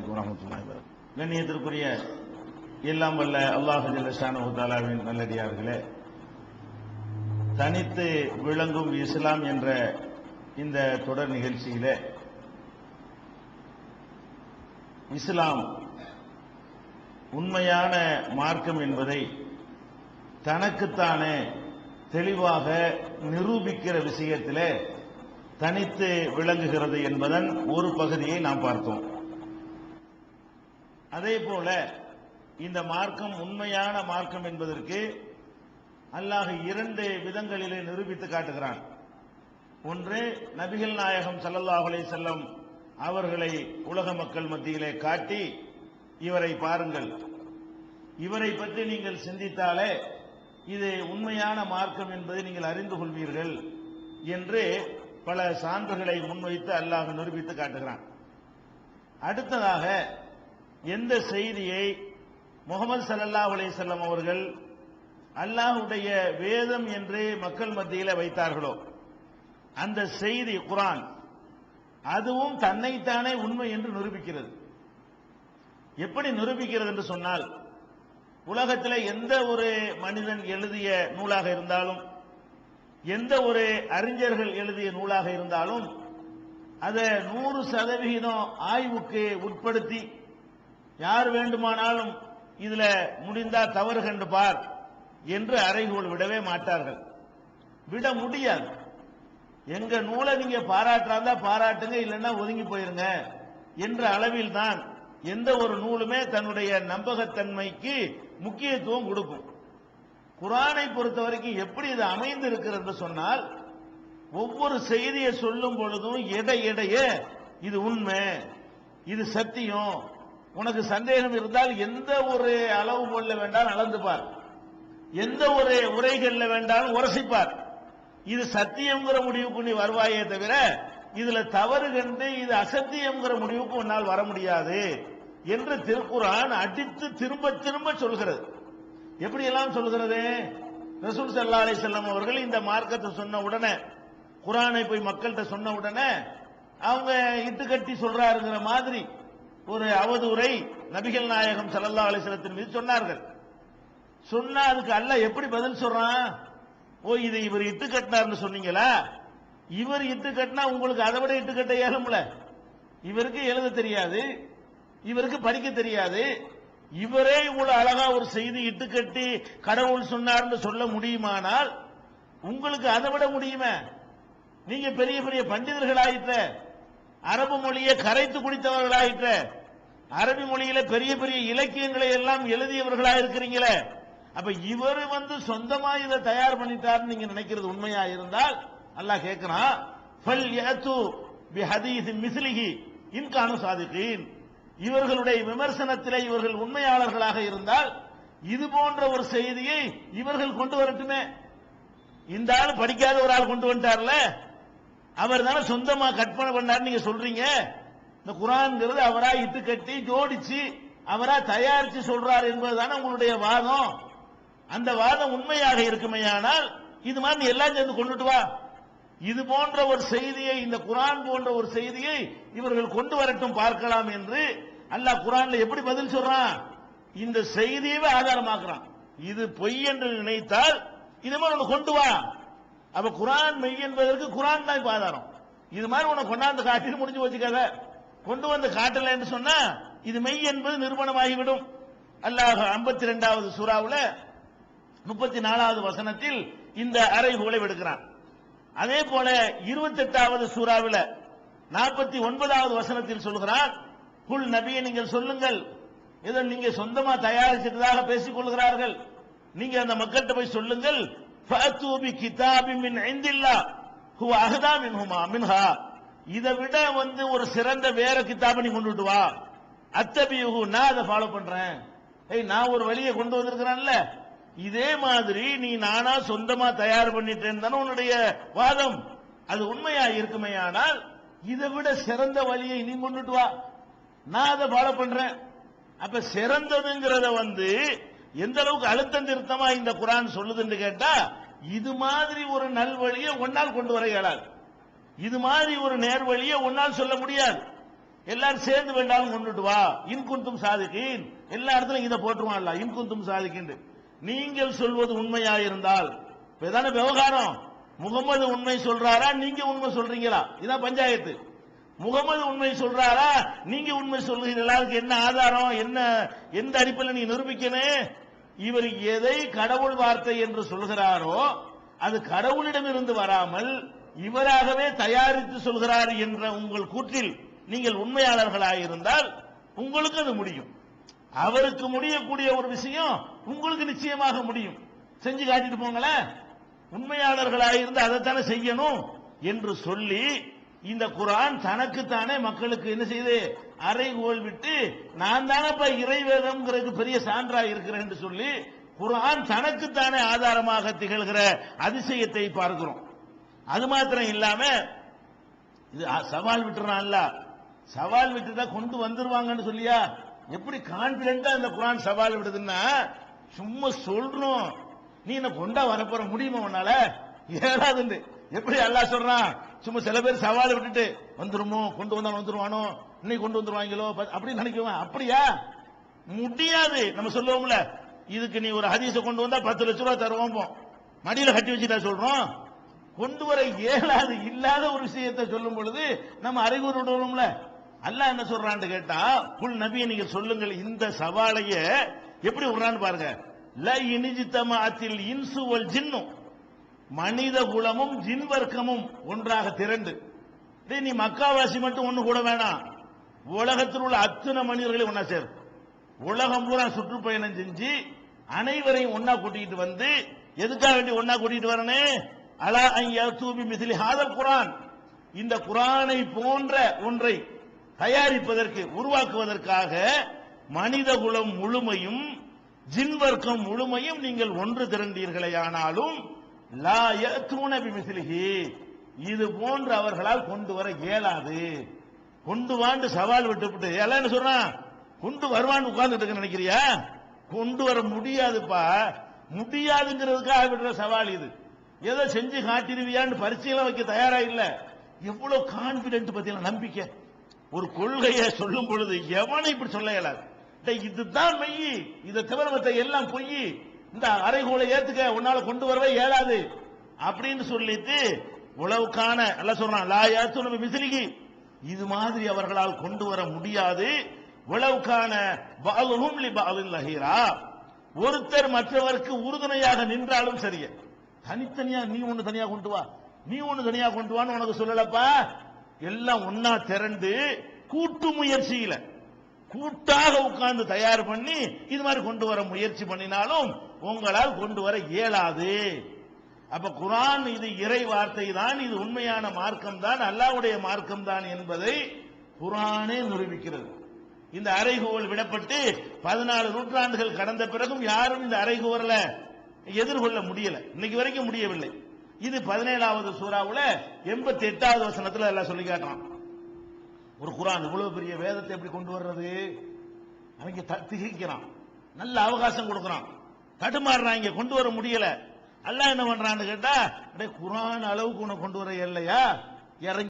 அலைக்கும் வரஹ்மத்துல்லாஹி வபரகாத்துஹு. கண்ணியத்திற்குரிய எல்லாம் வல்ல அல்லாஹ் ஜல்ல ஷானஹு தஆலாவின் நல்லடியார்களே, தனித்து விளங்கும் இஸ்லாம் என்ற இந்த தொடர் நிகழ்ச்சியிலே இஸ்லாம் உண்மையான மார்க்கம் என்பதை தனக்குத்தானே தெளிவாக நிரூபிக்கிற விஷயத்திலே தனித்து விளங்குகிறது என்பதன் ஒரு பகுதியை நாம் பார்த்தோம். அதே போல இந்த மார்க்கம் உண்மையான மார்க்கம் என்பதற்கு அல்லாஹ் இரண்டு விதங்களிலே நிரூபித்து காட்டுகிறான். ஒன்று, நபிகள் நாயகம் ஸல்லல்லாஹு அலைஹி வஸல்லம் அவர்களை உலக மக்கள் மத்தியிலே காட்டி, இவரை பாருங்கள், இவரை பற்றி நீங்கள் சிந்தித்தாலே இது உண்மையான மார்க்கம் என்பதை நீங்கள் அறிந்து கொள்வீர்கள் என்று பல சான்றுகளை முன்வைத்து அல்லாஹ் நிரூபித்து காட்டுகிறான். அடுத்ததாக, எந்த செய்தியை முஹம்மது ஸல்லல்லாஹு அலைஹி வஸல்லம் அவர்கள் அல்லாஹ்வுடைய வேதம் என்று மக்கள் மத்தியில் வைத்தார்களோ அந்த செய்தி குர்ஆன், அதுவும் தன்னைத்தானே உண்மை என்று நிரூபிக்கிறது. எப்படி நிரூபிக்கிறது என்று சொன்னால், உலகத்தில் எந்த ஒரு மனிதன் எழுதிய நூலாக இருந்தாலும், எந்த ஒரு அறிஞர்கள் எழுதிய நூலாக இருந்தாலும், அதை 100% ஆய்வுக்கு உட்படுத்தி யார் வேண்டுமானாலும் இதுல முடிந்தா தவறு கண்டு பார் என்று அறைகோல் விடவே மாட்டார்கள். விட முடியாது. எங்க நூலை நீங்க பாராட்டுறாந்தா பாராட்டுங்க, இல்லைன்னா ஒதுங்கி போயிருங்க என்ற அளவில் தான் எந்த ஒரு நூலுமே தன்னுடைய நம்பகத்தன்மைக்கு முக்கியத்துவம் கொடுக்கும். குர்ஆனை பொறுத்த வரைக்கும் எப்படி இது அமைந்து இருக்கிறது என்று சொன்னால், ஒவ்வொரு செய்தியை சொல்லும் பொழுதும் எடையே இது உண்மை, இது சத்தியம், உனக்கு சந்தேகம் இருந்தால் எந்த ஒரு அளவு கொள்ள வேண்டாம் அளந்து பார், எந்த ஒரு உரைகள்ல வேண்டாலும் உரசிப்பார், இது சத்தியம்ங்கிற முடிவுக்கு நீ வருவாயே தவிர இதுல தவறு கண்டு இது அசத்தியம்ங்கிற முடிவுக்கு உன்னால் வர முடியாது என்று திருக்குர்ஆன் அடித்து திரும்ப திரும்ப சொல்கிறது. எப்படி எல்லாம் சொல்கிறது? ரசூல் ஸல்லல்லாஹு அலைஹி வஸல்லம் அவர்கள் இந்த மார்க்கத்தை சொன்ன உடனே, குர்ஆனை போய் மக்கள்கிட்ட சொன்ன உடனே அவங்க இட்டுக்கட்டி சொல்றாருங்கிற மாதிரி ஒரு அவதூறை நபிகள் நாயகம் ஸல்லல்லாஹு அலைஹி வஸல்லத்தின் மீது சொன்னார்கள். சொன்னா அதுக்கு அல்லாஹ் எப்படி பதில் சொல்றான்? ஓ, இதை இவர் இட்டு கட்டினார்னு சொன்னீங்களா? இவர் இட்டு கட்டினா உங்களுக்கு அதை விட இட்டு கட்ட இயலும்ல. இவருக்கு எழுத தெரியாது, இவருக்கு படிக்க தெரியாது, இவரே இவ்வளவு அழகா ஒரு செய்தி இட்டு கட்டி கடவுள் சொன்னார்னு சொல்ல முடியுமானால் உங்களுக்கு அதை விட முடியுமே? நீங்க பெரிய பெரிய பண்டிதர்களாயிற்ற, அரபு மொழியை கரைத்து குடித்தவர்களாயிற்ற, அரபி மொழியில பெரிய பெரிய இலக்கியங்களை எல்லாம் எழுதியவர்களா இருக்கிறீங்களே, அப்ப இவர் சொந்தமா இதை தயார் பண்ணிட்டார்னு நீங்க நினைக்கிறது உண்மையா இருந்தால் அல்லாஹ் கேட்கிறான், ஃபல் யது பிஹதீஸ் மிஸ்லிஹி இன் கானு சாதிகீன். இவர்களுடைய விமர்சனத்திலே இவர்கள் உண்மையாளர்களாக இருந்தால் இது போன்ற ஒரு செய்தியை இவர்கள் கொண்டு வரட்டுமே. இந்த ஆள் படிக்காத ஒரு ஆள் கொண்டு வந்துட்டார்ல, அவர் தானே சொந்தமா கற்பனை பண்ணார் நீங்க சொல்றீங்க. இந்த குர்ஆன்ங்கிறது அவரா இட்டு கட்டி ஜோடிச்சு அவரா தயாரிச்சு சொல்றார் என்பதுதானே உங்களுடைய வாதம். அந்த வாதம் உண்மையாக இருக்குமையானால் இது மாதிரி எல்லாம் சேர்ந்து கொண்டுட்டு வா. இது போன்ற ஒரு செய்தியை, இந்த குர்ஆன் போன்ற ஒரு செய்தியை இவர்கள் கொண்டு வரட்டும் பார்க்கலாம் என்று அல்லாஹ் குர்ஆன்ல எப்படி பதில் சொல்றான்? இந்த செய்தியவே ஆதாரமாக்குறான். இது பொய் என்று நினைத்தால் இது மாதிரி ஒன்று கொண்டு வா. அப்ப குர்ஆன் மெய் என்பதற்கு குர்ஆன் தான் இப்ப ஆதாரம். இது மாதிரி உனக்கு கொண்டாந்து காட்டிட்டு முடிஞ்சு வச்சுக்காத. கொண்டு வந்து காட்டல என்று சொன்னா இது மெய் என்பது நிரூபணமாகிவிடும். அல்லாஹ் 52வது சூராவுல 34வது வசனத்தில் இந்த அறைகூலை விடுக்கிறான். அதே போல 28வது சூராவுல 49வது வசனத்தில் சொல்கிறான், குல் நபியை நீங்கள் சொல்லுங்கள், இதை நீங்க சொந்தமா தயாரிச்சதாக பேசிக் கொள்கிறார்கள், நீங்க அந்த மக்கள்கிட்ட போய் சொல்லுங்கள், ஃபஅது பி கிதாபின் மின் இன்தில்லாஹ் ஹுவ அஹ்தா மின்ஹா, இதை விட ஒரு சிறந்த வேற கிதாபை நீ கொண்டுட்டு வா, அத்தபியுஹு, நான் அதை ஃபாலோ பண்றேன். நான் ஒரு வழியை கொண்டு வந்திருக்கிறேன்ல, இதே மாதிரி நீ நானா சொந்தமா தயார் பண்ணிட்டேன்னு தானே உன்னுடைய வாதம். அது உண்மையா இருக்குமையானால் இதை விட சிறந்த வழியை நீ கொண்டுட்டு வா, நான் அதை ஃபாலோ பண்றேன். அப்ப சிறந்ததுங்கிறத எந்த அளவுக்கு அழுத்தம் திருத்தமா இந்த குர்ஆன் சொல்லுதுன்னு கேட்டா, இது மாதிரி ஒரு நல்வழியை ஒன்னால் கொண்டு வர இயலாது, இது மாதிரி ஒரு நேர்வழியை ஒன்னால் சொல்ல முடியாது. எல்லாரும் சேர்ந்து வேண்டாலும் கொண்டுட்டு வா, இன்குந்தும் சாதிக்கின், எல்லா இடத்துலயும் இதை போட்டுருவான்ல, இன்குந்தும் சாதிக்கின். நீங்கள் சொல்வது உண்மையாயிருந்தால், இதான விவகாரம். முகமது உண்மை சொல்றாரா, நீங்க உண்மை சொல்றீங்களா? இதான் பஞ்சாயத்து. முகமது உண்மை சொல்றாரா, நீங்க உண்மை சொல்றீங்களா? அதுக்கு என்ன ஆதாரம், என்ன எந்த அடிப்படையில் நீங்க நிரூபிக்கணும்? இவர் எதை கடவுள் வார்த்தை என்று சொல்கிறாரோ அது கடவுளிடமிருந்து வராமல் இவராகவே தயாரித்து சொல்கிறார் என்ற உங்கள் கூற்றில் நீங்கள் உண்மையாளர்களாயிருந்தால் உங்களுக்கு அது முடியும். அவருக்கு முடியக்கூடிய ஒரு விஷயம் உங்களுக்கு நிச்சயமாக முடியும். செஞ்சு காட்டிட்டு போங்களேன். உண்மையாளர்களாயிருந்து அதைத்தானே செய்யணும் என்று சொல்லி இந்த குர்ஆன் தனக்குத்தானே மக்களுக்கு என்ன செய்து அறைகோல் விட்டு, நான் தானப்பா இறைவேதம்ங்கிறதுக்கு பெரிய சான்றா இருக்கிறேன் என்று சொல்லி குர்ஆன் தனக்குத்தானே ஆதாரமாக திகழ்கிற அதிசயத்தை பார்க்கிறோம். அது மாத்திரம் இல்லாம இது சவால் விட்டுறான்ல, சவால் விட்டுட்டா கொண்டு வந்துருவாங்கன்னு சொல்லியா? எப்படி கான்பிடென்டா இந்த குர்ஆன் சவால் விடுதுன்னா, சும்மா சொல்றோம், நீ என்ன கொண்டா வரப்போற முடியுமா உன்னால? ஏறாது. எப்படி அல்லாஹ் சொல்றான்? சும்மா சில பேர் சவால் விட்டுட்டு வந்துருமோ, கொண்டு வந்தாலும் வந்துருவானோ, இன்னைக்கு கொண்டு வந்துருவாங்களோ அப்படின்னு நினைக்குவான். அப்படியா? முடியாது. நம்ம சொல்லுவோம்ல, இதுக்கு நீ ஒரு ஹதீஸ கொண்டு வந்தா 10 லட்சம் ரூபாய் தருவோம், மடியில கட்டி வச்சுட்டா சொல்றோம். கொண்டு வர இயலாது, இல்லாத ஒரு விஷயத்தை சொல்லும் பொழுது நம்ம அறிவுரை விடுவோம்ல. அல்லாஹ் என்ன சொல்றான்னு கேட்டா, குல் நபியை நீங்க சொல்லுங்கள், இந்த சவாலைய எப்படி விடுறான்னு பாருங்க. ல இனிஜித்தமாத்தில் இன்சு வல் ஜின்னு, மனித குலமும் ஜின் வர்க்கமும் ஒன்றாக திரண்டு, நீ மக்காவாசி மட்டும் ஒண்ணு கூட வேணாம், உலகத்தில் உள்ள அத்தனை மனிதர்களையும் ஒன்னா சேர், உலகம் பூரா சுற்றுப்பயணம் செஞ்சு அனைவரையும் ஒன்னா கூட்டிட்டு வந்து, எதுக்காக வேண்டி ஒன்னா கூட்டிட்டு வரணும்? அலா ஐயூபி மிஸ்லி ஹாதல் குர்ஆன், இந்த குர்ஆனை போன்ற ஒன்றை தயாரிப்பதற்கு உருவாக்குவதற்காக மனித குலம் முழுமையும் ஜின் வர்க்கம் முழுமையும் நீங்கள் ஒன்று திரண்டீர்களே, ஆனாலும் லா யஅதூன பிமிஸ்லிஹி, இது போன்று அவர்களால் கொண்டு வர இயலாது. கொண்டு வாண்டு சவால் விட்டுவிட்டு எல்லாம் என்ன சொல்றான்? கொண்டு வருவான்னு உட்கார்ந்துட்டு நினைக்கிறியா? கொண்டு வர முடியாதுப்பா. முடியாதுங்கிறதுக்காக விடுற சவால் இது. ஏதோ செஞ்சு காட்டிடுவியான்னு பரீட்சையில வைக்க தயாரா இல்ல. எவ்வளவு கான்பிடென்ட் பத்தின நம்பிக்கை. ஒரு கொள்கையை சொல்லும் பொழுது எவனை இப்படி சொல்ல இயலாது. இதுதான் மெய், இதை தவிர மற்ற எல்லாம் பொய், இந்த அறைகோலை ஏத்துக்க உன்னால கொண்டு வரவே இயலாது அப்படின்னு சொல்லிட்டு உளவுக்கான எல்லாம் சொல்றான். லா யஅதூன பிமிஸ்லிஹி, இது மாதிரி அவர்களால் கொண்டு வர முடியாது. உளவுக்கான பஅதுஹும் லி பஅதின் லஹீரா, ஒருத்தர் மற்றவருக்கு உறுதுணையாக நின்றாலும் சரியே. தனித்தனியா நீ ஒண்ணு தனியா கொண்டு வா, நீ ஒண்ணு தனியா கொண்டு வான்னு உனக்கு சொல்லலப்பா. எல்லாம் ஒன்னா திரண்டு கூட்டு முயற்சியில கூட்டாக உட்கார்ந்து தயார் பண்ணி இது மாதிரி கொண்டு வர முயற்சி பண்ணினாலும் உங்களால் கொண்டு வர இயலாது. அப்ப குர்ஆன் இது இறை வார்த்தை தான், இது உண்மையான மார்க்கம் தான், அல்லாஹ்வுடைய மார்க்கம் தான் என்பதை குர்ஆனே நிரூபிக்கிறது. இந்த அறைகோல் விடப்பட்டு 14 நூற்றாண்டுகள் கடந்த பிறகும் யாரும் இந்த அறைகோல எதிர்கொள்ள முடியல, இன்னைக்கு வரைக்கும் முடியவில்லை. இது 17வது சூறாவுல 88வது வசனத்துல எல்லாம் சொல்லி காட்டுறான். ஒரு குர்ஆன் இவ்வளவு பெரிய வேதத்தை எப்படி கொண்டு வர்றது? அவங்க திகைக்கிறான், நல்ல அவகாசம் கொடுக்கறான், தடுமாறுறாங்க, கொண்டு வர முடியல. அல்லாஹ் என்ன பண்றான்னு கேட்டா, குர்ஆன் அளவுக்கு உனக்கு கொண்டு வர இல்லையா, இறங்கி